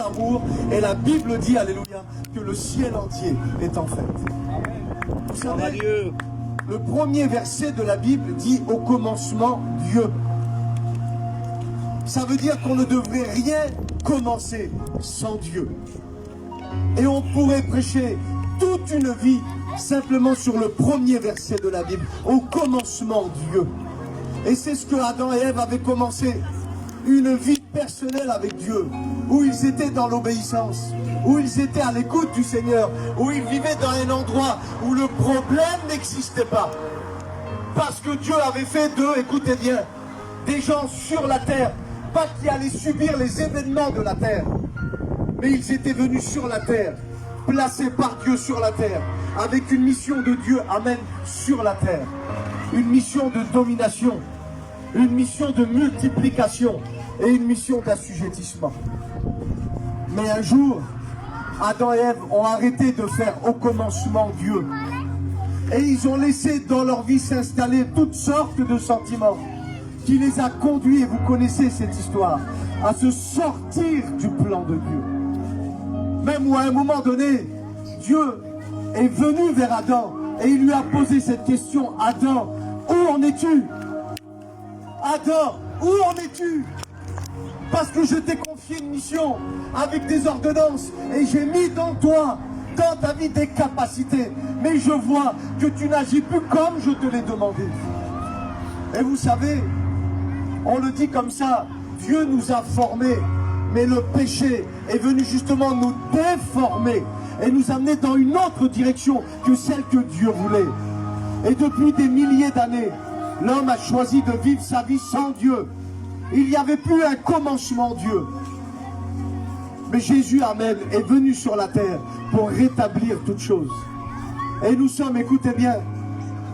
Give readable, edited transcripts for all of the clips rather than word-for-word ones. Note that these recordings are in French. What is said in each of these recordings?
amour. Et la Bible dit, alléluia, que le ciel entier est en fête. Vous savez, le premier verset de la Bible dit « Au commencement, Dieu ». Ça veut dire qu'on ne devrait rien commencer sans Dieu. Et on pourrait prêcher toute une vie simplement sur le premier verset de la Bible. Au commencement, Dieu. Et c'est ce que Adam et Ève avaient commencé. Une vie personnelle avec Dieu. Où ils étaient dans l'obéissance. Où ils étaient à l'écoute du Seigneur. Où ils vivaient dans un endroit où le problème n'existait pas. Parce que Dieu avait fait d'eux, écoutez bien, des gens sur la terre. Pas qui allaient subir les événements de la terre. Mais ils étaient venus sur la terre. Placés par Dieu sur la terre. Avec une mission de Dieu, amen, sur la terre. Une mission de domination. Une mission de multiplication. Et une mission d'assujettissement. Mais un jour, Adam et Ève ont arrêté de faire au commencement Dieu. Et ils ont laissé dans leur vie s'installer toutes sortes de sentiments qui les a conduits, et vous connaissez cette histoire, à se sortir du plan de Dieu. Même où à un moment donné, Dieu est venu vers Adam et il lui a posé cette question: Adam, où en es-tu? Adam, où en es-tu? Parce que je t'ai confié une mission avec des ordonnances et j'ai mis dans toi, dans ta vie, des capacités. Mais je vois que tu n'agis plus comme je te l'ai demandé. Et vous savez, on le dit comme ça, Dieu nous a formés, mais le péché est venu justement nous déformer et nous amener dans une autre direction que celle que Dieu voulait. Et depuis des milliers d'années, l'homme a choisi de vivre sa vie sans Dieu. Il n'y avait plus un commencement Dieu. Mais Jésus, amen, est venu sur la terre pour rétablir toutes choses. Et nous sommes, écoutez bien,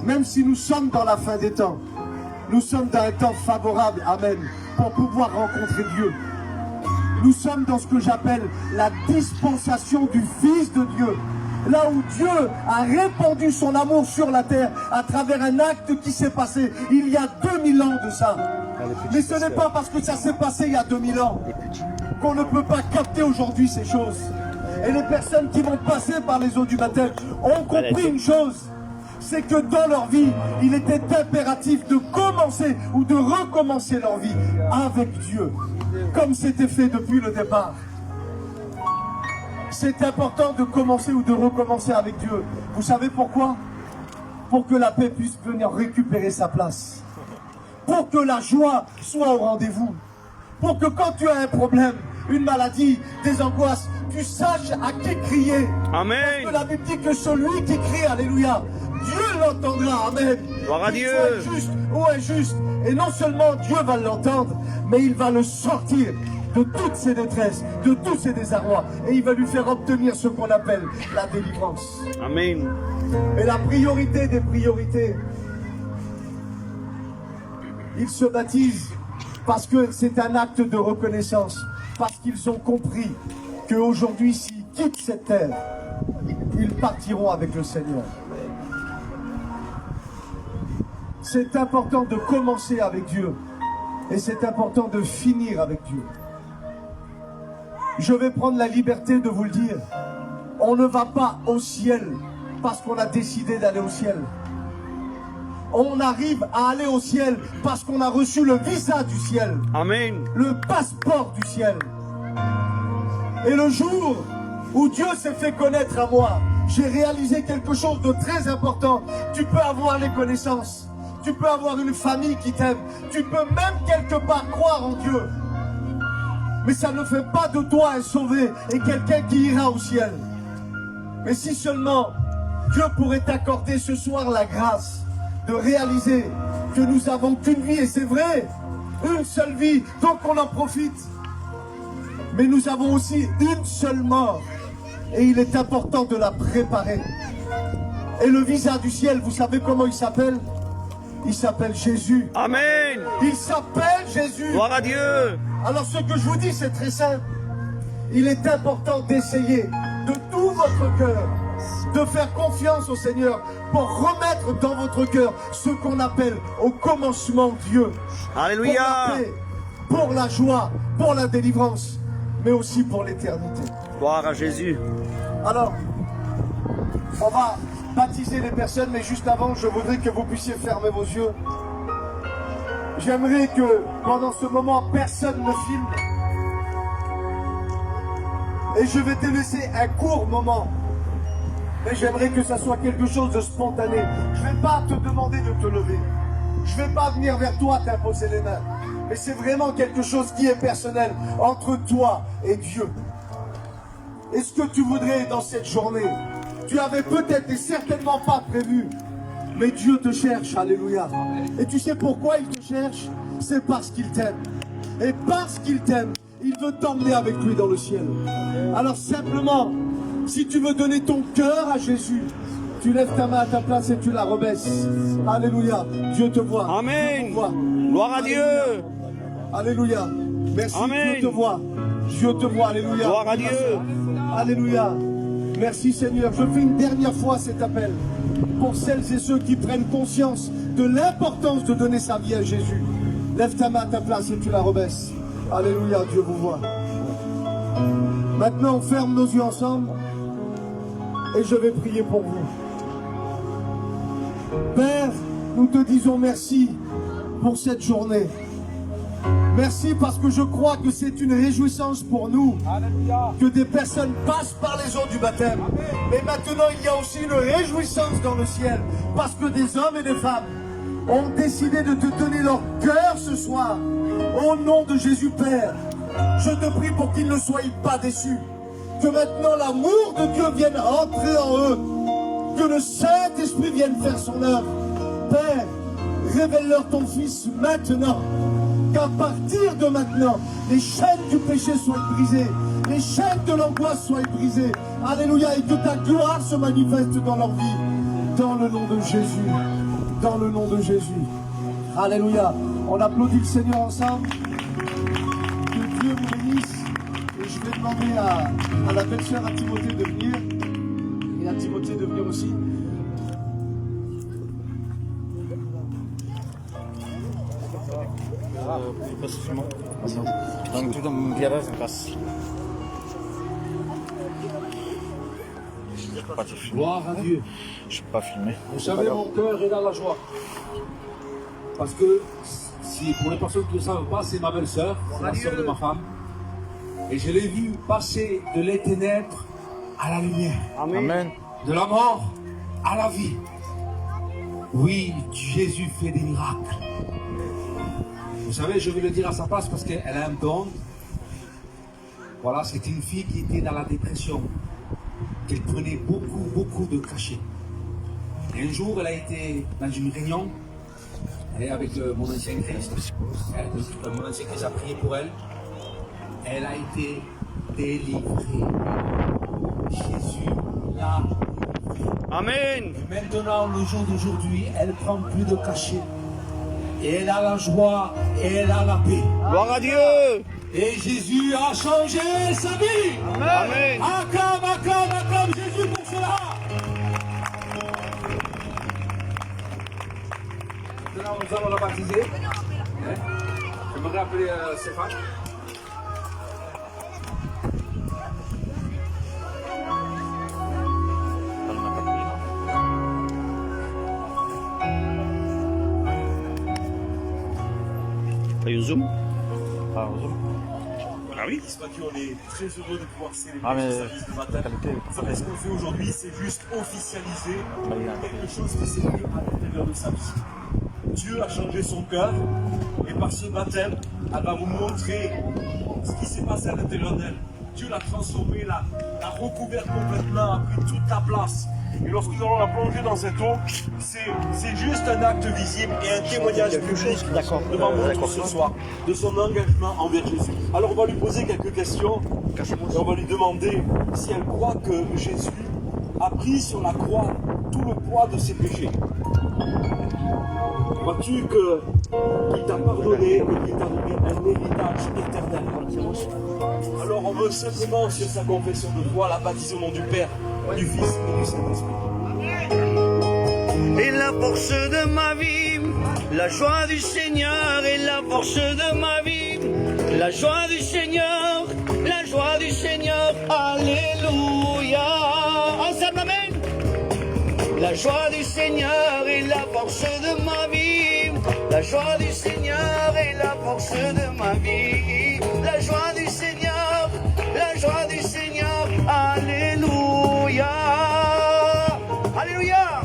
même si nous sommes dans la fin des temps, nous sommes dans un temps favorable, amen, pour pouvoir rencontrer Dieu. Nous sommes dans ce que j'appelle la dispensation du Fils de Dieu. Là où Dieu a répandu son amour sur la terre à travers un acte qui s'est passé il y a 2000 ans de ça. Mais ce n'est pas parce que ça s'est passé il y a 2000 ans qu'on ne peut pas capter aujourd'hui ces choses. Et les personnes qui vont passer par les eaux du baptême ont compris une chose. C'est que dans leur vie, il était impératif de commencer ou de recommencer leur vie avec Dieu. Comme c'était fait depuis le départ. C'est important de commencer ou de recommencer avec Dieu. Vous savez pourquoi? Pour que la paix puisse venir récupérer sa place. Pour que la joie soit au rendez-vous. Pour que quand tu as un problème, une maladie, des angoisses, tu saches à qui crier. Amen. Parce que la Bible dit que celui qui crie, alléluia, Dieu l'entendra. Amen. Gloire à Dieu. Qu'il soit juste ou injuste. Et non seulement Dieu va l'entendre, mais il va le sortir de toutes ses détresses, de tous ses désarrois. Et il va lui faire obtenir ce qu'on appelle la délivrance. Amen. Et la priorité des priorités, ils se baptisent parce que c'est un acte de reconnaissance. Parce qu'ils ont compris qu'aujourd'hui, s'ils quittent cette terre, ils partiront avec le Seigneur. C'est important de commencer avec Dieu. Et c'est important de finir avec Dieu. Je vais prendre la liberté de vous le dire. On ne va pas au ciel parce qu'on a décidé d'aller au ciel. On arrive à aller au ciel parce qu'on a reçu le visa du ciel. Amen. Le passeport du ciel. Et le jour où Dieu s'est fait connaître à moi, j'ai réalisé quelque chose de très important. Tu peux avoir les connaissances. Tu peux avoir une famille qui t'aime. Tu peux même quelque part croire en Dieu. Mais ça ne fait pas de toi un sauvé et quelqu'un qui ira au ciel. Mais si seulement Dieu pourrait t'accorder ce soir la grâce de réaliser que nous avons qu'une vie, et c'est vrai, une seule vie, donc on en profite. Mais nous avons aussi une seule mort et il est important de la préparer. Et le visa du ciel, vous savez comment il s'appelle? Il s'appelle Jésus. Amen. Il s'appelle Jésus. Gloire à Dieu. Alors ce que je vous dis, c'est très simple. Il est important d'essayer de tout votre cœur, de faire confiance au Seigneur pour remettre dans votre cœur ce qu'on appelle au commencement Dieu. Alléluia. Pour la paix, pour la joie, pour la délivrance. mais aussi pour l'éternité. Gloire à Jésus. Alors, on va baptiser les personnes, mais juste avant, je voudrais que vous puissiez fermer vos yeux. J'aimerais que pendant ce moment, personne ne filme. Et je vais te laisser un court moment. Mais j'aimerais que ça soit quelque chose de spontané. Je ne vais pas te demander de te lever. Je ne vais pas venir vers toi t'imposer les mains. Mais c'est vraiment quelque chose qui est personnel entre toi et Dieu. Est-ce que tu voudrais dans cette journée, tu avais peut-être et certainement pas prévu, mais Dieu te cherche, alléluia. Et tu sais pourquoi il te cherche? C'est parce qu'il t'aime. Et parce qu'il t'aime, il veut t'emmener avec lui dans le ciel. Alors simplement, si tu veux donner ton cœur à Jésus, tu lèves ta main à ta place et tu la rebaisses. Alléluia. Dieu te voit. Amen. Dieu te voit. Gloire à Dieu. Alléluia. Merci. Amen. Dieu te voit. Dieu te voit. Alléluia. Gloire à Dieu. Alléluia. Merci Seigneur. Je fais une dernière fois cet appel pour celles et ceux qui prennent conscience de l'importance de donner sa vie à Jésus. Lève ta main à ta place et tu la rebaisses. Alléluia. Dieu vous voit. Maintenant, on ferme nos yeux ensemble et je vais prier pour vous. Père, nous te disons merci pour cette journée. Merci parce que je crois que c'est une réjouissance pour nous que des personnes passent par les eaux du baptême. Mais maintenant, il y a aussi une réjouissance dans le ciel parce que des hommes et des femmes ont décidé de te donner leur cœur ce soir. Au nom de Jésus Père, je te prie pour qu'ils ne soient pas déçus. Que maintenant l'amour de Dieu vienne entrer en eux. Que le Saint-Esprit vienne faire son œuvre. Père, révèle-leur ton Fils maintenant. Qu'à partir de maintenant, les chaînes du péché soient brisées. Les chaînes de l'angoisse soient brisées. Alléluia. Et que ta gloire se manifeste dans leur vie. Dans le nom de Jésus. Dans le nom de Jésus. Alléluia. On applaudit le Seigneur ensemble. Que Dieu vous bénisse. Et je vais demander à la belle-sœur, à Timothée de venir. Et à Timothée de venir aussi. Gloire à Dieu. Je ne peux pas filmer. Vous savez, mon cœur est dans la joie. Parce que, si pour les personnes qui ne le savent pas, c'est ma belle-sœur, c'est la sœur de ma femme. Et je l'ai vue passer de les ténèbres à la lumière. Amen. De la mort à la vie. Oui, Jésus fait des miracles. Vous savez, je vais le dire à sa place parce qu'elle a un don. Voilà, c'était une fille qui était dans la dépression. Elle prenait beaucoup de cachets. Et un jour, elle a été dans une réunion et avec mon ancien Christ. Mon ancien Christ a prié pour elle. Elle a été délivrée. Jésus l'a délivrée. Amen. Et maintenant, le jour d'aujourd'hui, elle prend plus de cachets. Et elle a la joie et elle a la paix. Gloire à Dieu. Et Jésus a changé sa vie. Amen. Acclame Jésus pour cela. Maintenant, nous allons la baptiser. J'aimerais appeler Stéphane. T'as eu Zoom? Ah oui, on est très heureux de pouvoir célébrer Ah, mais ce service de baptême. Vous savez, ce qu'on fait aujourd'hui, c'est juste officialiser quelque chose qui s'est fait à l'intérieur de sa vie. Dieu a changé son cœur et par ce baptême, elle va vous montrer ce qui s'est passé à l'intérieur d'elle. Dieu l'a transformée, l'a recouverte complètement, a pris toute ta place. Et lorsque nous allons la plonger dans cette eau, c'est juste un acte visible et un témoignage public devant vous tous ce soir de son engagement envers Jésus. Alors on va lui poser quelques questions et on va lui demander si elle croit que Jésus a pris sur la croix tout le poids de ses péchés. Crois-tu qu'il t'a pardonné et qu'il t'a donné un héritage éternel? Alors on veut simplement, sur sa confession de foi, la baptiser au nom du Père, du Fils et du Saint-Esprit. Et la force de ma vie, la joie du Seigneur est la force de ma vie. La joie du Seigneur, la joie La joie du Seigneur est la force de ma vie. La joie du Seigneur est la force de ma vie. La joie du Seigneur, la joie du Seigneur. Alléluia. Alléluia.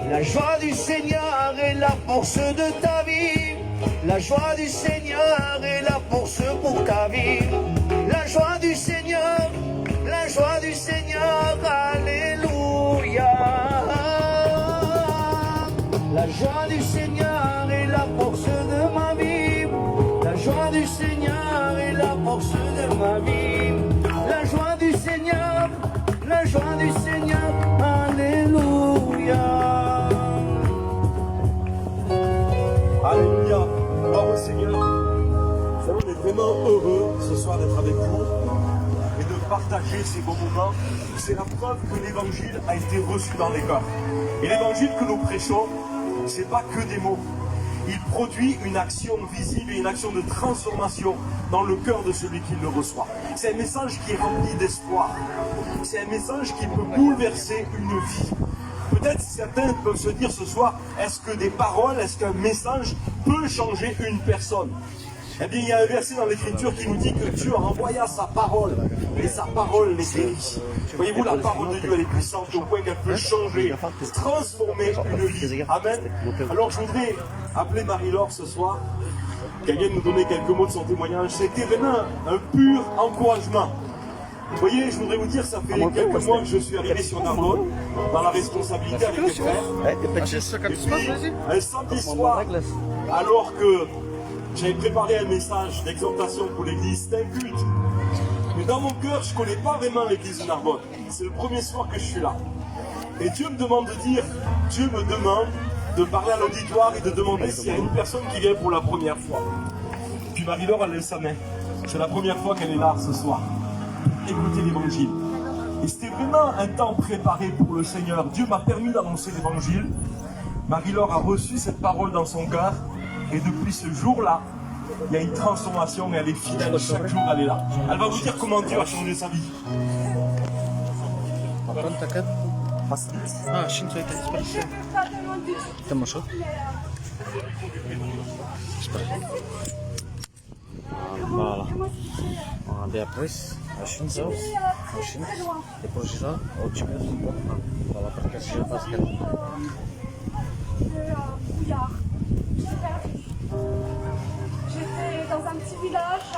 La joie du Seigneur est la force de ta vie. La joie du Seigneur est la force pour ta vie. La joie du Seigneur, la joie du Seigneur, alléluia. La joie du Seigneur est la force de ma vie. La joie du Seigneur est la force de ma vie. La joie du Seigneur, la joie du Seigneur, alléluia. Alléluia. Gloire au Seigneur. Nous allons être vraiment heureux ce soir d'être avec vous et de partager ces bons moments. C'est la preuve que l'évangile a été reçu dans les cœurs. Et l'évangile que nous prêchons, c'est pas que des mots. Il produit une action visible et une action de transformation dans le cœur de celui qui le reçoit. C'est un message qui est rempli d'espoir. C'est un message qui peut bouleverser une vie. Peut-être certains peuvent se dire ce soir, est-ce que des paroles, est-ce qu'un message peut changer une personne? Eh bien, il y a un verset dans l'Écriture qui nous dit que Dieu envoya sa parole, et sa parole les guérit. Voyez-vous, la parole de Dieu, elle est puissante au point qu'elle peut changer, transformer une vie. Amen. Alors, je voudrais appeler Marie-Laure ce soir, qu'elle vienne nous donner quelques mots de son témoignage. C'était vraiment un pur encouragement. Vous voyez, je voudrais vous dire, ça fait quelques mois que je suis arrivé sur Narbonne, dans la responsabilité avec les frères. Et puis, un samedi soir, alors que j'avais préparé un message d'exhortation pour l'église, c'était un culte. Mais dans mon cœur, je ne connais pas vraiment l'église de Narbonne. C'est le premier soir que je suis là. Et Dieu me demande de dire, Dieu me demande de parler à l'auditoire et de demander s'il y a une personne qui vient pour la première fois. Puis Marie-Laure, elle lève sa main. C'est la première fois qu'elle est là ce soir. Écouter l'évangile. Et c'était vraiment un temps préparé pour le Seigneur. Dieu m'a permis d'annoncer l'évangile. Marie-Laure a reçu cette parole dans son cœur. Et depuis ce jour-là, il y a une transformation et elle est fidèle. Chaque jour, elle est là. Elle va vous dire comment Dieu a changé sa vie. Voilà. Depois, depois já otimizou voilà, parce que je pense que j'étais dans un petit village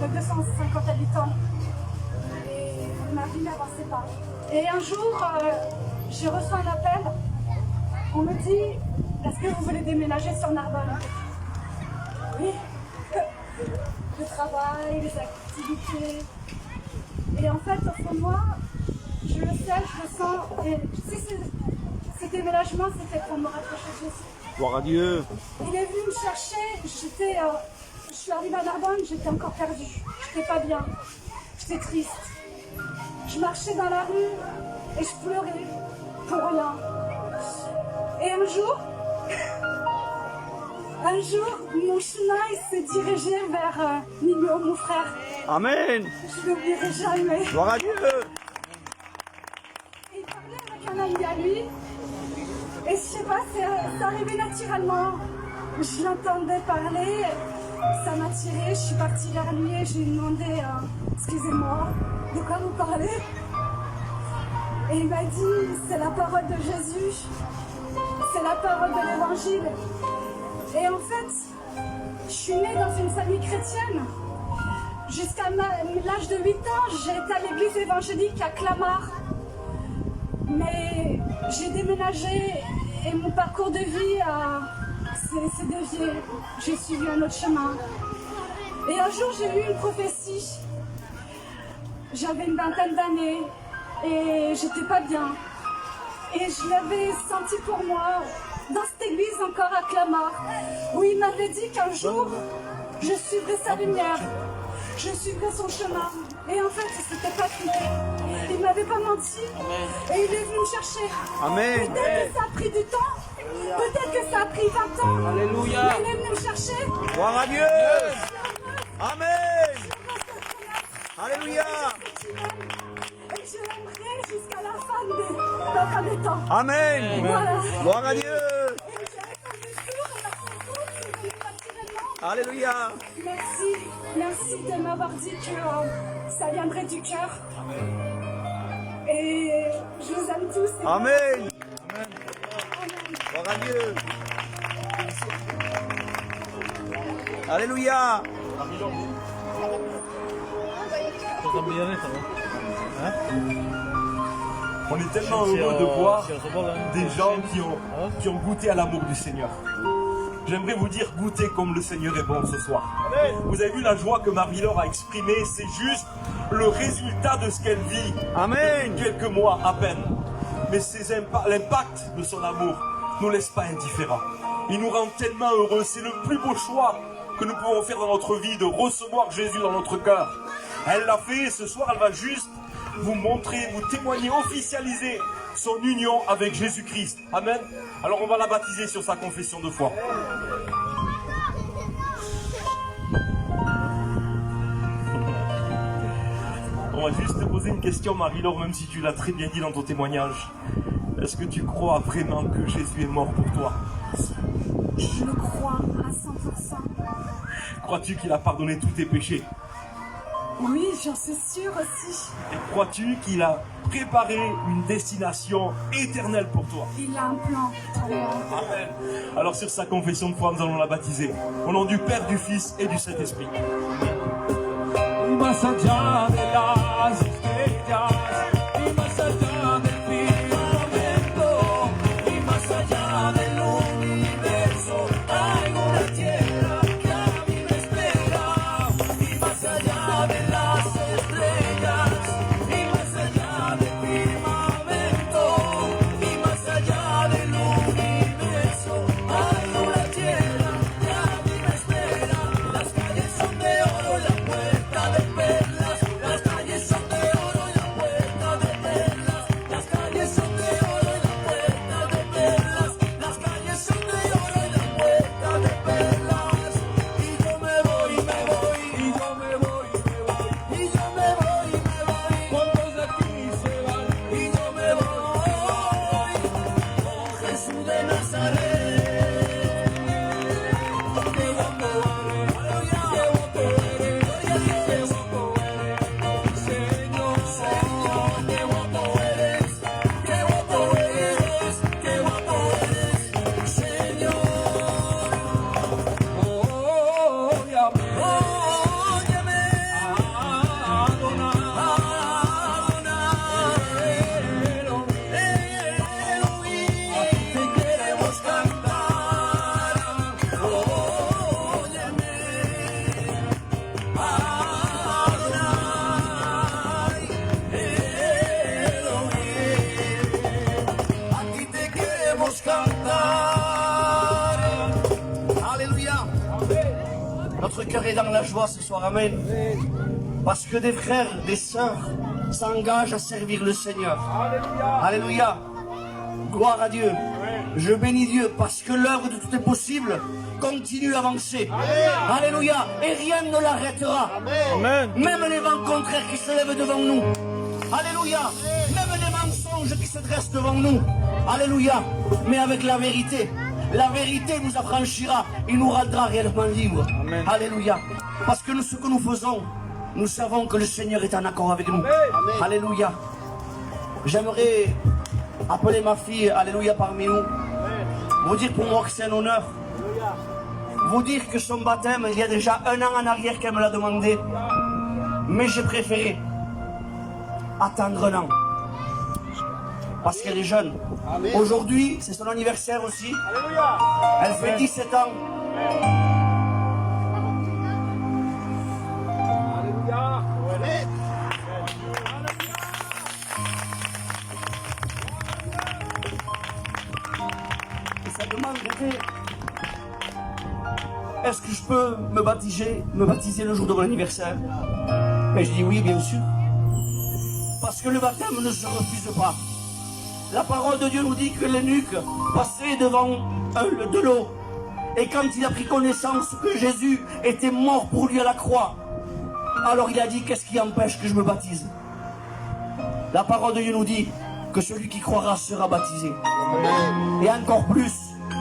de 250 habitants et ma vie n'avançait pas. Et un jour, j'ai reçu un appel. On me dit, est-ce que vous voulez déménager sur Narbonne? Oui. Le travail, les activités. Et en fait, au fond de moi, je le sais, je le sens. Et si ce déménagement, c'était pour me rapprocher de Jésus. gloire à Dieu. Il est venu me chercher. Je suis arrivée à Narbonne, j'étais encore perdue. J'étais pas bien. J'étais triste. Je marchais dans la rue et je pleurais pour rien. Et un jour, mon chemin s'est dirigé vers Nino, mon frère. Amen. Je ne l'oublierai jamais. Gloire à Dieu. Et il parlait avec un ami à lui. Et je sais pas, c'est arrivé naturellement. Je l'entendais parler, ça m'a tiré. Je suis partie vers lui et je lui ai demandé excusez-moi, de quoi vous parlez? Et il m'a dit c'est la parole de Jésus, c'est la parole de l'évangile. Et en fait, je suis née dans une famille chrétienne. Jusqu'à l'âge de 8 ans, j'ai été à l'église évangélique à Clamart. Mais j'ai déménagé et mon parcours de vie s'est dévié. J'ai suivi un autre chemin. Et un jour, j'ai eu une prophétie. J'avais une vingtaine d'années et j'étais pas bien. Et je l'avais senti pour moi dans cette église encore à Clamart, où il m'avait dit qu'un jour, je suivrais sa lumière, je suivrais son chemin. Et en fait, c'était pas trompé. Il m'avait pas menti. Et il est venu me chercher. Amen. Peut-être que ça a pris du temps. Peut-être que ça a pris 20 ans. Alléluia. Mais il est venu me chercher. Gloire à Dieu. Amen. Alléluia. Et je l'aimerai jusqu'à la fin de ma fin des temps. Amen. Voilà. Gloire à Dieu. Et j'avais ton discours et la photo qui est venue naturellement. Alléluia. Merci de m'avoir dit que ça viendrait du cœur. Et je vous aime tous. Et Amen. Amen. Gloire à Dieu. Alléluia. On est tellement heureux de voir des gens qui ont goûté à l'amour du Seigneur. J'aimerais vous dire, goûtez comme le Seigneur est bon ce soir. Vous avez vu la joie que Marie-Laure a exprimée, c'est juste le résultat de ce qu'elle vit. Amen. Quelques mois à peine. Mais l'impact de son amour ne nous laisse pas indifférents. Il nous rend tellement heureux. C'est le plus beau choix que nous pouvons faire dans notre vie, de recevoir Jésus dans notre cœur. Elle l'a fait, ce soir elle va juste vous montrer, vous témoigner, officialiser son union avec Jésus-Christ. Amen. Alors on va la baptiser sur sa confession de foi. On va juste te poser une question, Marie-Laure, même si tu l'as très bien dit dans ton témoignage. Est-ce que tu crois vraiment que Jésus est mort pour toi? Je le crois à 100%. Crois-tu qu'il a pardonné tous tes péchés? Oui, j'en suis sûre aussi. Et crois-tu qu'il a préparé une destination éternelle pour toi? Il a un plan pour moi. Amen. Alors sur sa confession de foi, nous allons la baptiser. Au nom du Père, du Fils et du Saint-Esprit. Más allá de las estrellas y más allá del firmamento y más allá del universo hay una tierra que a mí me espera y más allá de las estrellas y más allá del firmamento y más allá del universo hay una tierra que a mí me espera. Las calles son de oro, la puerta de perlas, las calles son de oro y la puerta de perlas, las calles son de oro y la puerta de perlas, las calles son de oro y la puerta de perlas. Y yo me voy, me voy, y yo me voy, me voy, y yo me voy, me voy. ¿Cuántos de aquí se van? Y yo me voy, oh Jesús de Nazaret. Qué guapo eres, qué guapo eres, qué guapo eres, Señor, Señor, qué guapo eres, qué guapo eres, qué guapo eres, Señor. Óyame, óyame, Adonai, Elohim, te queremos cantar. Óyeme, Adonai, Elohim, a ti te queremos cantar. Alléluia. Notre cœur est dans la joie ce soir, amen. Parce que des frères, des sœurs s'engagent à servir le Seigneur. Alléluia. Gloire à Dieu. Je bénis Dieu parce que l'œuvre de tout est possible continue à avancer. Alléluia. Et rien ne l'arrêtera. Amen. Même les vents contraires qui se lèvent devant nous. Alléluia. Même les mensonges qui se dressent devant nous. Alléluia. Mais avec la vérité nous affranchira et nous rendra réellement libres. Amen. Alléluia. Parce que ce que nous faisons, nous savons que le Seigneur est en accord avec nous. Alléluia. J'aimerais appeler ma fille, Alléluia, parmi nous. Vous dire pour moi que c'est un honneur. Vous dire que son baptême, il y a déjà 1 an en arrière qu'elle me l'a demandé. Mais j'ai préféré attendre 1 an. Parce qu'elle est jeune. Aujourd'hui, c'est son anniversaire aussi. Elle fait 17 ans. Et ça demande est-ce que je peux me baptiser le jour de mon anniversaire? Et je dis oui, bien sûr. Parce que le baptême ne se refuse pas. La parole de Dieu nous dit que l'eunuque passait devant de l'eau. Et quand il a pris connaissance que Jésus était mort pour lui à la croix, alors il a dit, qu'est-ce qui empêche que je me baptise? La parole de Dieu nous dit que celui qui croira sera baptisé. Et encore plus,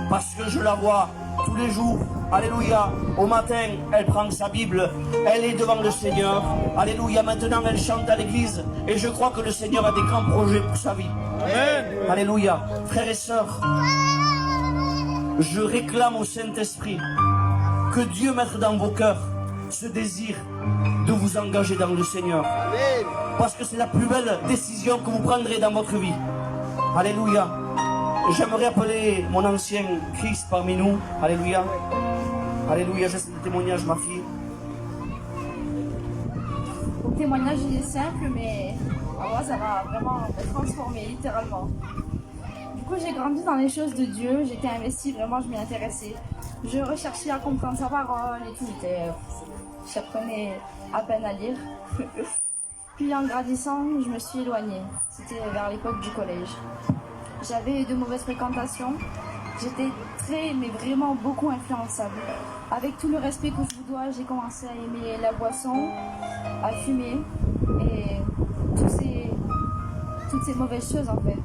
parce que je la vois tous les jours. Alléluia. Au matin, elle prend sa Bible, elle est devant le Seigneur. Alléluia. Maintenant, elle chante à l'église. Et je crois que le Seigneur a des grands projets pour sa vie. Amen. Alléluia. Frères et sœurs, je réclame au Saint-Esprit que Dieu mette dans vos cœurs ce désir de vous engager dans le Seigneur. Amen. Parce que c'est la plus belle décision que vous prendrez dans votre vie. Alléluia. J'aimerais appeler mon ancien Christ parmi nous. Alléluia. Alléluia. J'ai ce témoignage, ma fille. Le témoignage il est simple, mais moi ça m'a vraiment transformé, littéralement. Du coup, j'ai grandi dans les choses de Dieu, j'étais investie, vraiment, je m'y intéressais. Je recherchais à comprendre sa parole et tout. J'apprenais à peine à lire. Puis en grandissant, je me suis éloignée. C'était vers l'époque du collège. J'avais de mauvaises fréquentations. J'étais très, mais vraiment beaucoup influençable. Avec tout le respect que je vous dois, j'ai commencé à aimer la boisson, à fumer et toutes ces mauvaises choses en fait.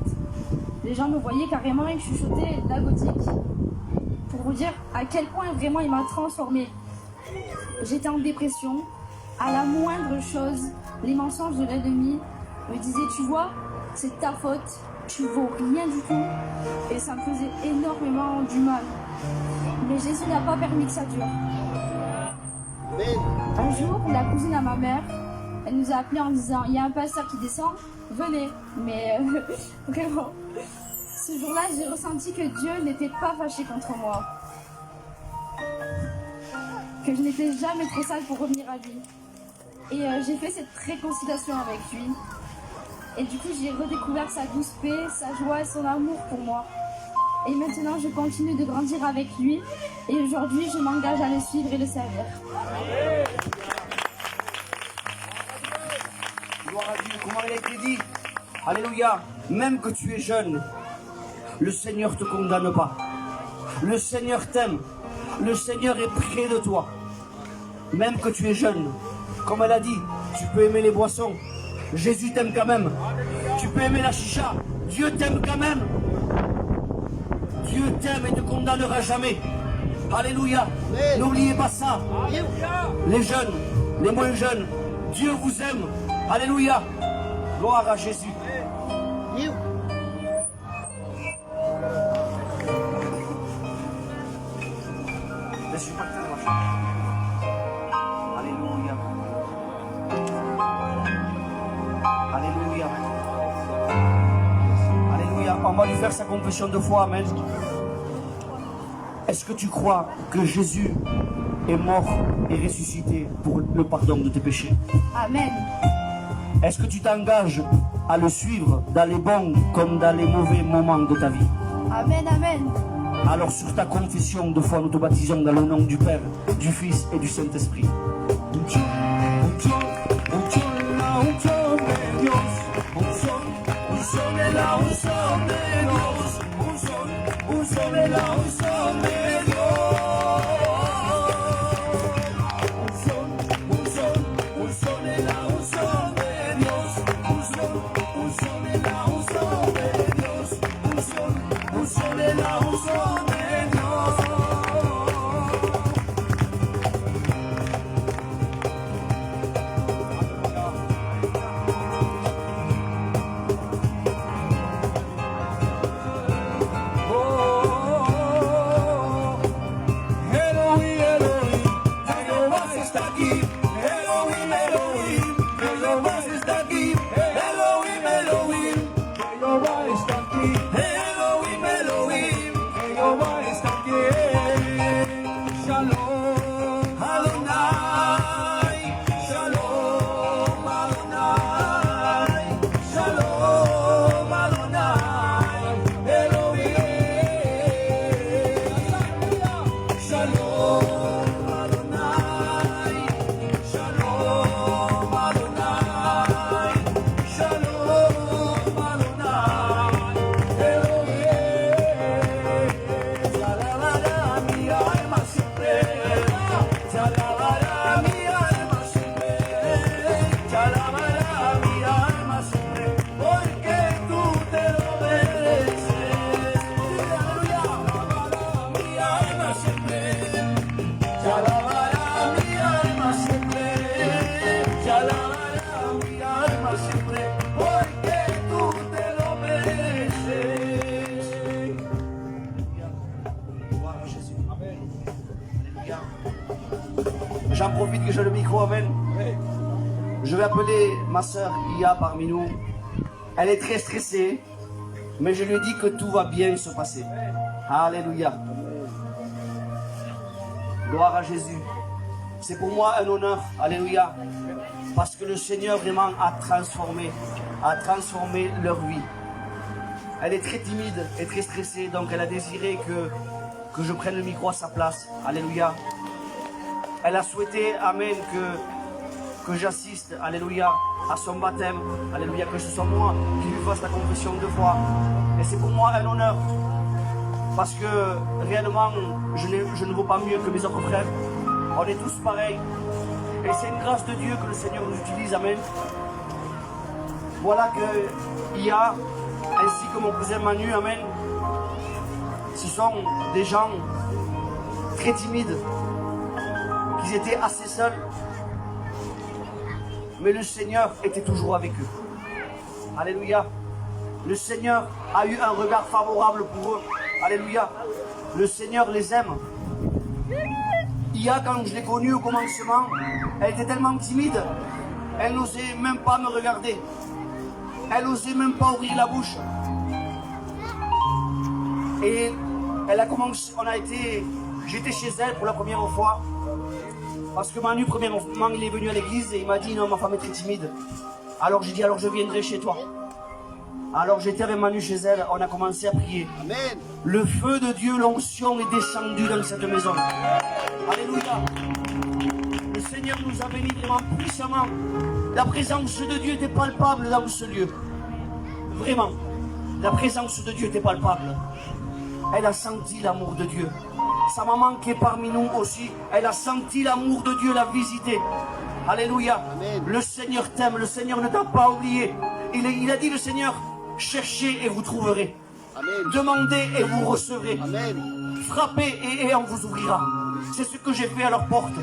Les gens me voyaient carrément et chuchotaient de la gothique. Pour vous dire à quel point vraiment il m'a transformée. J'étais en dépression. À la moindre chose, les mensonges de l'ennemi me disaient, tu vois, c'est ta faute, tu vaux rien du tout. Et ça me faisait énormément du mal. Mais Jésus n'a pas permis que ça dure. Un jour, la cousine à ma mère, elle nous a appelés en disant, il y a un pasteur qui descend, venez. Mais vraiment, ce jour-là, j'ai ressenti que Dieu n'était pas fâché contre moi. Que je n'étais jamais trop sale pour revenir à lui. Et j'ai fait cette réconciliation avec lui. Et du coup, j'ai redécouvert sa douce paix, sa joie et son amour pour moi. Et maintenant, je continue de grandir avec lui. Et aujourd'hui, je m'engage à le suivre et le servir. Gloire à Dieu, comment il a été dit. Alléluia. Même que tu es jeune, le Seigneur ne te condamne pas. Le Seigneur t'aime. Le Seigneur est près de toi. Même que tu es jeune. Comme elle a dit, tu peux aimer les boissons. Jésus t'aime quand même. Tu peux aimer la chicha. Dieu t'aime quand même. Dieu t'aime et ne te condamnera jamais. Alléluia. N'oubliez pas ça. Les jeunes, les moins jeunes, Dieu vous aime. Alléluia. Gloire à Jésus. Laisse-moi partir de ma chambre. Alléluia. Alléluia. Alléluia. On va lui faire sa confession de foi. Amen. Est-ce que tu crois que Jésus est mort et ressuscité pour le pardon de tes péchés? Amen. Est-ce que tu t'engages à le suivre dans les bons comme dans les mauvais moments de ta vie? Amen, amen. Alors sur ta confession de foi, nous te baptisons dans le nom du Père, du Fils et du Saint-Esprit. alma siempre, porque tú te lo mereces. Gloire à Jésus. Amen. Alléluia. J'en profite que j'ai le micro, amen. Je vais appeler ma sœur Ia parmi nous. Elle est très stressée, mais je lui dis que tout va bien se passer. Alléluia. Gloire à Jésus. C'est pour moi un honneur, alléluia, parce que le Seigneur vraiment a transformé leur vie. Elle est très timide et très stressée, donc elle a désiré que je prenne le micro à sa place. Alléluia. Elle a souhaité, amen, que j'assiste, alléluia, à son baptême, alléluia, que ce soit moi qui lui fasse la confession 2 fois. Et c'est pour moi un honneur, parce que réellement, je ne vaux pas mieux que mes autres frères. On est tous pareils. Et c'est une grâce de Dieu que le Seigneur nous utilise, amen. Voilà que Ia, ainsi que mon cousin Manu, amen, ce sont des gens très timides, qui étaient assez seuls, mais le Seigneur était toujours avec eux. Alléluia. Le Seigneur a eu un regard favorable pour eux. Alléluia. Le Seigneur les aime. Ia, quand je l'ai connue au commencement, elle était tellement timide, elle n'osait même pas me regarder. Elle n'osait même pas ouvrir la bouche. Et elle a commencé, j'étais chez elle pour la première fois. Parce que Manu, premièrement, il est venu à l'église et il m'a dit, non, ma femme est très timide. Alors j'ai dit, alors je viendrai chez toi. Alors j'étais avec Manu chez elle, on a commencé à prier. Amen. Le feu de Dieu, l'onction est descendu dans cette maison. Alléluia. Le Seigneur nous a bénis vraiment puissamment. La présence de Dieu était palpable dans ce lieu. Vraiment. La présence de Dieu était palpable. Elle a senti l'amour de Dieu. Sa maman qui est parmi nous aussi, elle a senti l'amour de Dieu la visiter. Alléluia. Amen. Le Seigneur t'aime, le Seigneur ne t'a pas oublié. Il a dit le Seigneur, cherchez et vous trouverez. Amen. Demandez et vous recevrez. Amen. Frappez et on vous ouvrira. C'est ce que j'ai fait à leur porte.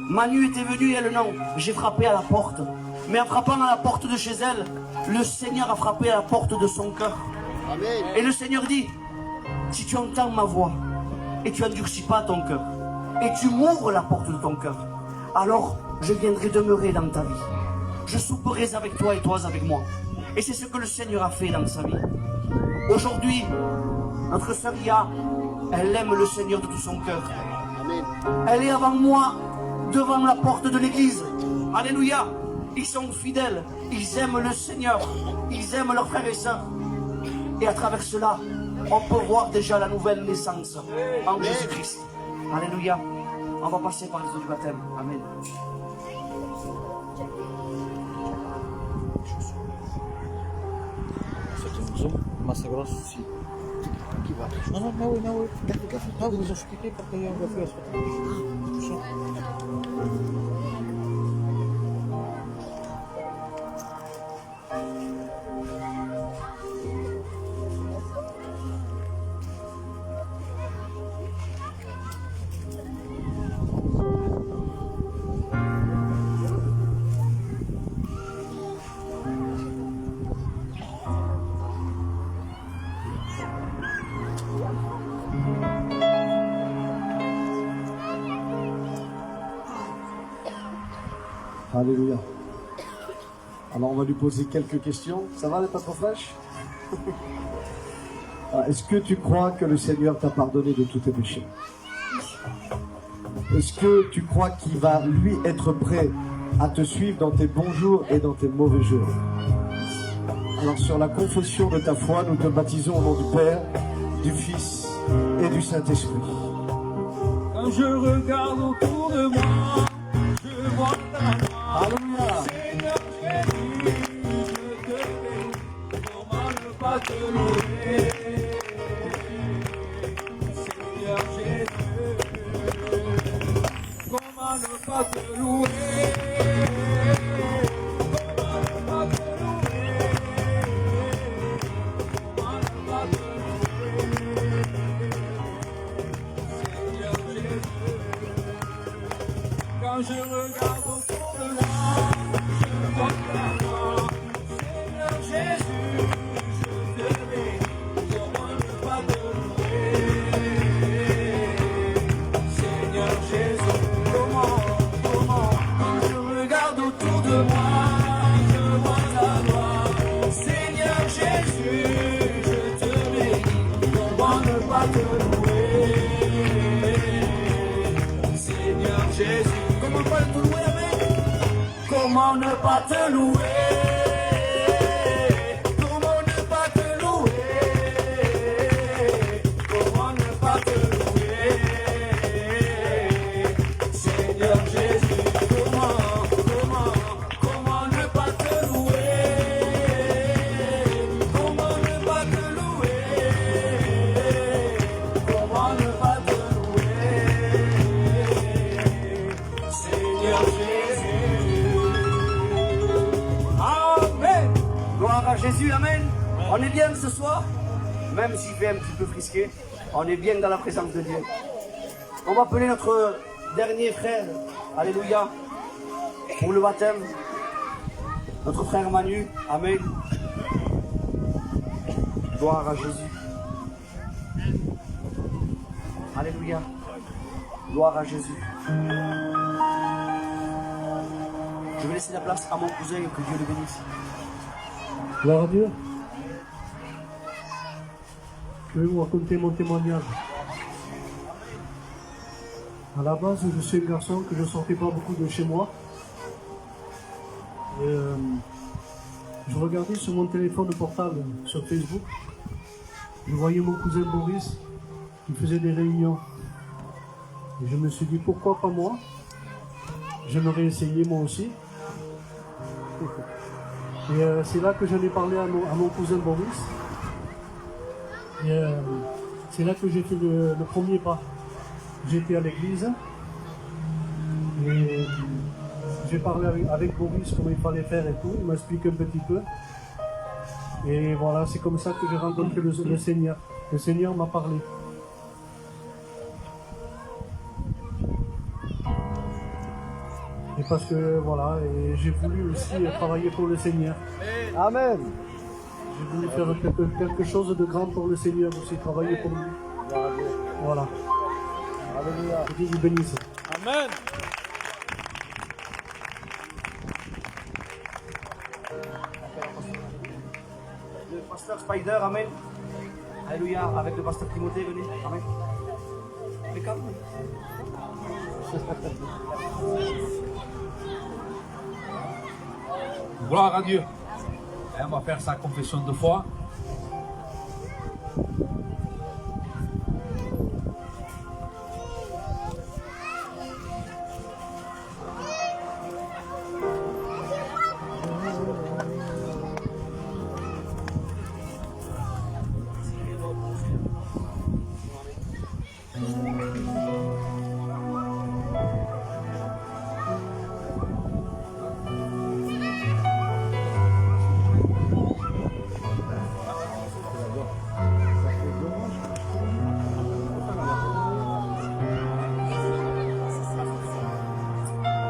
Manu était venu, elle non. J'ai frappé à la porte. Mais en frappant à la porte de chez elle, le Seigneur a frappé à la porte de son cœur. Amen. Et le Seigneur dit, si tu entends ma voix et tu n'endurcis pas ton cœur et tu m'ouvres la porte de ton cœur, alors je viendrai demeurer dans ta vie. Je souperai avec toi et toi avec moi. Et c'est ce que le Seigneur a fait dans sa vie. Aujourd'hui, notre sœur Ia, elle aime le Seigneur de tout son cœur. Amen. Elle est avant moi, devant la porte de l'église. Alléluia. Ils sont fidèles, ils aiment le Seigneur, ils aiment leurs frères et sœurs. Et à travers cela, on peut voir déjà la nouvelle naissance en Jésus-Christ. Alléluia. On va passer par les eaux du baptême. Amen. Más grosso, sí. Aquí va. No, no, café. No, pues yo quité porque yo me fui a eso. Alléluia. Alors on va lui poser quelques questions. Ça va, elle n'est pas trop fraîche? Est-ce que tu crois que le Seigneur t'a pardonné de tous tes péchés? Est-ce que tu crois qu'il va, lui, être prêt à te suivre dans tes bons jours et dans tes mauvais jours? Alors sur la confession de ta foi, nous te baptisons au nom du Père, du Fils et du Saint-Esprit. Quand je regarde autour de moi, je vois ta main. Alléluia. Seigneur Jésus, je te bénis. Comment ne pas te louer? Seigneur Jésus, comment ne pas te louer? Comment ne pas te louer? Comment ne pas te louer? Seigneur Jésus, quand je regarde autour de moi, je vois ta main. pas te louer? Comment ne pas te louer? Comment ne pas te louer? Seigneur Jésus, comment ne pas te louer? Comment ne pas te louer? Comment ne pas te louer? Seigneur Jésus. Amen. Gloire à Jésus, amen. On est bien ce soir, même s'il fait un petit peu frisqué, on est bien dans la présence de Dieu. On va appeler notre dernier frère, alléluia, pour le baptême. Notre frère Manu, amen. Gloire à Jésus. Alléluia. Gloire à Jésus. Je vais laisser la place à mon cousin et que Dieu le bénisse. Gloire à Dieu. Je vais vous raconter mon témoignage. À la base, je suis un garçon que je ne sortais pas beaucoup de chez moi. Et, je regardais sur mon téléphone portable, sur Facebook. Je voyais mon cousin Boris qui faisait des réunions. Et je me suis dit, pourquoi pas moi? J'aimerais essayer moi aussi. Et c'est là que j'en ai parlé à mon cousin Boris. Et c'est là que j'ai fait le premier pas. J'étais à l'église et j'ai parlé avec Boris comment il fallait faire et tout. Il m'a expliqué un petit peu. Et voilà, c'est comme ça que j'ai rencontré le Seigneur. Le Seigneur m'a parlé. Et parce que voilà, et j'ai voulu aussi travailler pour le Seigneur. Amen. J'ai voulu faire quelque chose de grand pour le Seigneur aussi, travailler pour lui. Voilà. Alléluia. Que Dieu vous bénisse. Amen. Le pasteur Spider, amen. Alléluia. Avec le pasteur Timothée, venez. Amen. Mais calme. Gloire à Dieu. Et on va faire sa confession de foi.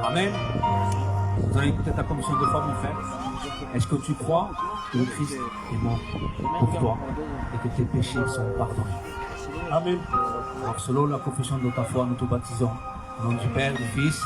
Amen. Vous allez écouter ta confession de foi, mon frère. Est-ce que tu crois que le Christ est mort pour toi et que tes péchés sont pardonnés? Amen. Alors, selon la confession de ta foi, nous te baptisons. Au nom du Père, du Fils.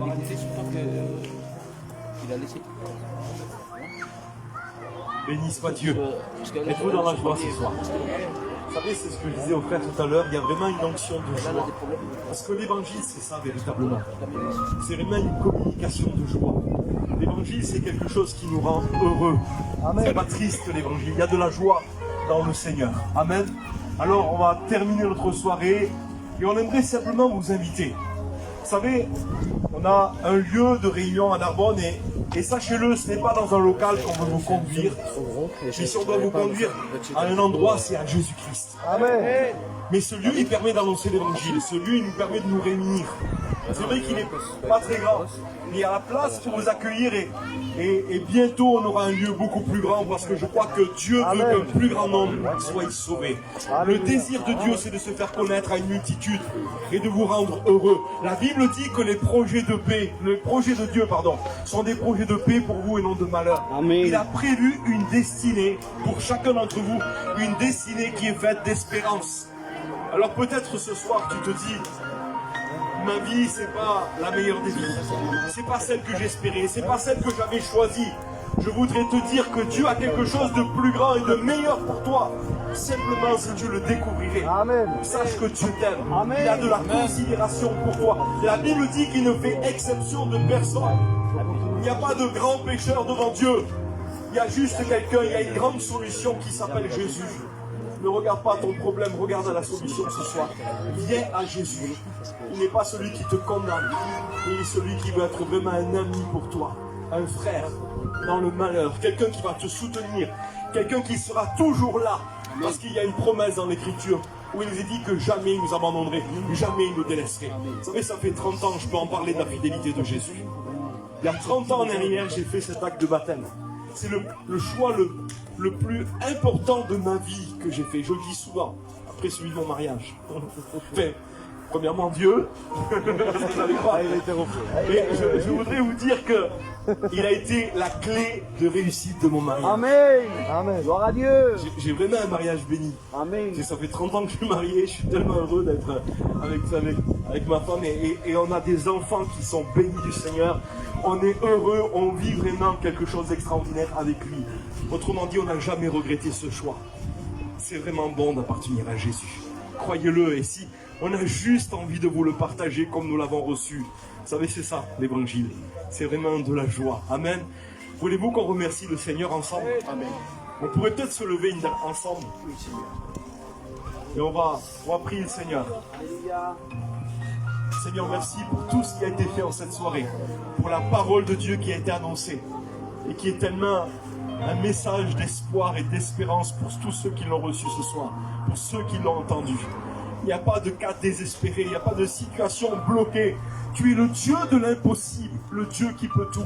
dégoûté surtout qu'il a laissé. Béni soit Dieu. Êtes-vous dans la joie ce soir? Vous savez, c'est ce que je disais au frère tout à l'heure, il y a vraiment une onction de joie. Parce que l'évangile, c'est ça véritablement. C'est vraiment une communication de joie. L'évangile, c'est quelque chose qui nous rend heureux. C'est pas triste l'évangile, il y a de la joie dans le Seigneur. Amen. Alors, on va terminer notre soirée et on aimerait simplement vous inviter. Vous savez, on a un lieu de réunion à Narbonne et sachez-le, ce n'est pas dans un local qu'on veut vous conduire. Mais si on doit vous conduire à un endroit, c'est à Jésus-Christ. Amen. Mais ce lieu, il permet d'annoncer l'évangile. Ce lieu, il nous permet de nous réunir. C'est vrai qu'il n'est pas très grand, mais il y a la place pour vous accueillir et bientôt on aura un lieu beaucoup plus grand parce que je crois que Dieu veut qu'un plus grand nombre soit sauvé. Le désir de Dieu, c'est de se faire connaître à une multitude et de vous rendre heureux. La Bible dit que les projets de paix, les projets de Dieu, sont des projets de paix pour vous et non de malheur. Il a prévu une destinée pour chacun d'entre vous, une destinée qui est faite d'espérance. Alors peut-être ce soir tu te dis, ma vie c'est pas la meilleure des vies, c'est pas celle que j'espérais, c'est pas celle que j'avais choisie. Je voudrais te dire que Dieu a quelque chose de plus grand et de meilleur pour toi. Simplement si tu le découvrirais. Amen. Sache que Dieu t'aime. Il a de la considération pour toi. La Bible dit qu'il ne fait exception de personne. Il n'y a pas de grand pécheur devant Dieu. Il y a juste quelqu'un, il y a une grande solution qui s'appelle Jésus. Ne regarde pas ton problème, regarde à la solution ce soir. Viens à Jésus. Il n'est pas celui qui te condamne. Il est celui qui veut être vraiment un ami pour toi. Un frère dans le malheur. Quelqu'un qui va te soutenir. Quelqu'un qui sera toujours là. Parce qu'il y a une promesse dans l'Écriture où il nous est dit que jamais il nous abandonnerait, jamais il nous délaisserait. Vous savez, ça fait 30 ans que je peux en parler de la fidélité de Jésus. Il y a 30 ans en arrière, j'ai fait cet acte de baptême. C'est le choix le plus important de ma vie que j'ai fait. Je le dis souvent, après celui de mon mariage. Enfin, premièrement Dieu, vous allez croire. Mais je voudrais vous dire que il a été la clé de réussite de mon mariage. Amen. Amen. Gloire à Dieu. J'ai vraiment un mariage béni. Amen. Ça fait 30 ans que je suis marié, je suis tellement heureux d'être avec ma femme et on a des enfants qui sont bénis du Seigneur. On est heureux, on vit vraiment quelque chose d'extraordinaire avec lui. Autrement dit, on n'a jamais regretté ce choix. C'est vraiment bon d'appartenir à Jésus. Croyez-le, et si on a juste envie de vous le partager comme nous l'avons reçu. Vous savez, c'est ça, l'évangile. C'est vraiment de la joie. Amen. Voulez-vous qu'on remercie le Seigneur ensemble? Amen. On pourrait peut-être se lever ensemble. Et on va prier le Seigneur. Seigneur, merci pour tout ce qui a été fait en cette soirée. Pour la parole de Dieu qui a été annoncée. Et qui est tellement un message d'espoir et d'espérance pour tous ceux qui l'ont reçu ce soir. Pour ceux qui l'ont entendu. Il n'y a pas de cas désespéré, il n'y a pas de situation bloquée. Tu es le Dieu de l'impossible, le Dieu qui peut tout.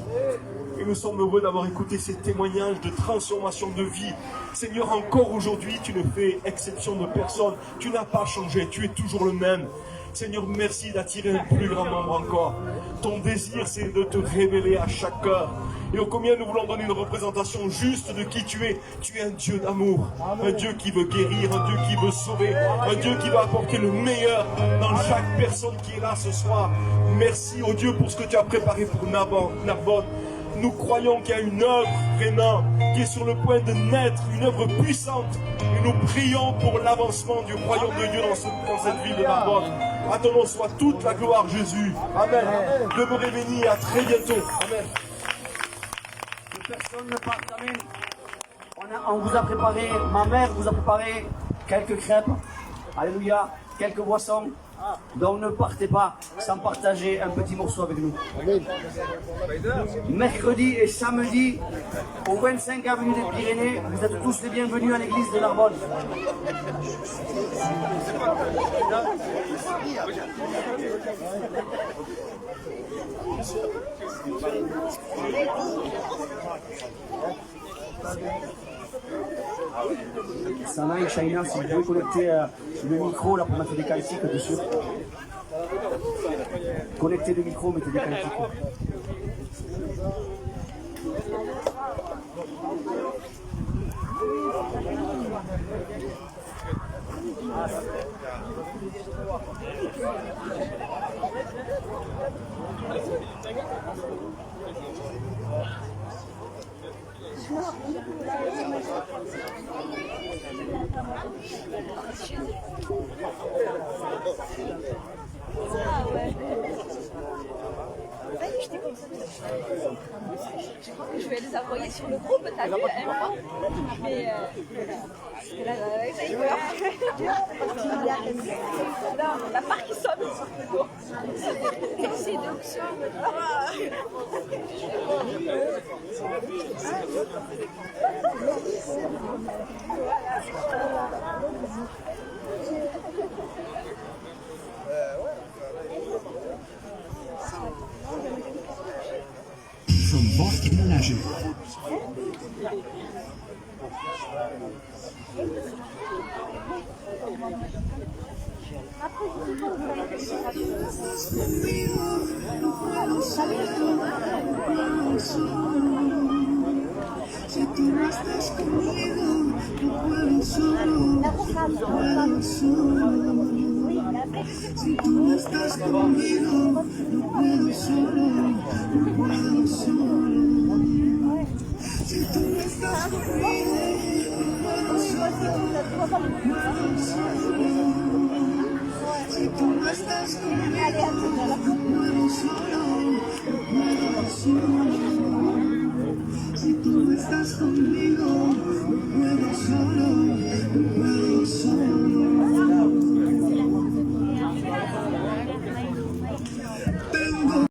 Et nous sommes heureux d'avoir écouté ces témoignages de transformation de vie. Seigneur, encore aujourd'hui, tu ne fais exception de personne. Tu n'as pas changé, tu es toujours le même. Seigneur, merci d'attirer un plus grand nombre encore. Ton désir, c'est de te révéler à chaque cœur. Et ô combien nous voulons donner une représentation juste de qui tu es. Tu es un Dieu d'amour, un Dieu qui veut guérir, un Dieu qui veut sauver, un Dieu qui va apporter le meilleur dans chaque personne qui est là ce soir. Merci, ô Dieu, pour ce que tu as préparé pour Narbonne. Nous croyons qu'il y a une œuvre vraiment qui est sur le point de naître, une œuvre puissante. Et nous prions pour l'avancement du royaume de Dieu dans cette ville de Narbonne. À ton nom soit toute la gloire, Jésus. Amen. Demeurez bénis et à très bientôt. Amen. Que personne ne parte. Amen. On vous a préparé, ma mère vous a préparé quelques crêpes. Alléluia. Quelques boissons. Donc ne partez pas sans partager un petit morceau avec nous. Mercredi et samedi, au 25 avenue des Pyrénées, vous êtes tous les bienvenus à l'église de Narbonne. Sana et Shaina, si vous pouvez connecter le micro là pour mettre des cantiques dessus. Connectez le micro, mettez des cantiques. Ah ouais. Ça y est, je t'ai comme ça. Je crois que je vais les envoyer sur le groupe, t'as vu, hein? Mais parce que là, ça y est, voilà. Non, la part qui sonne. Quelle séduction. From Bosque Ménager. Si tú no estás conmigo, no puedo solo, no puedo solo. Si tú no estás conmigo, no puedo solo, no puedo solo. Si tú no estás conmigo, no puedo solo, no puedo solo. Si tú no estás conmigo, no puedo solo, no puedo solo. Si tú no estás conmigo, no puedo solo.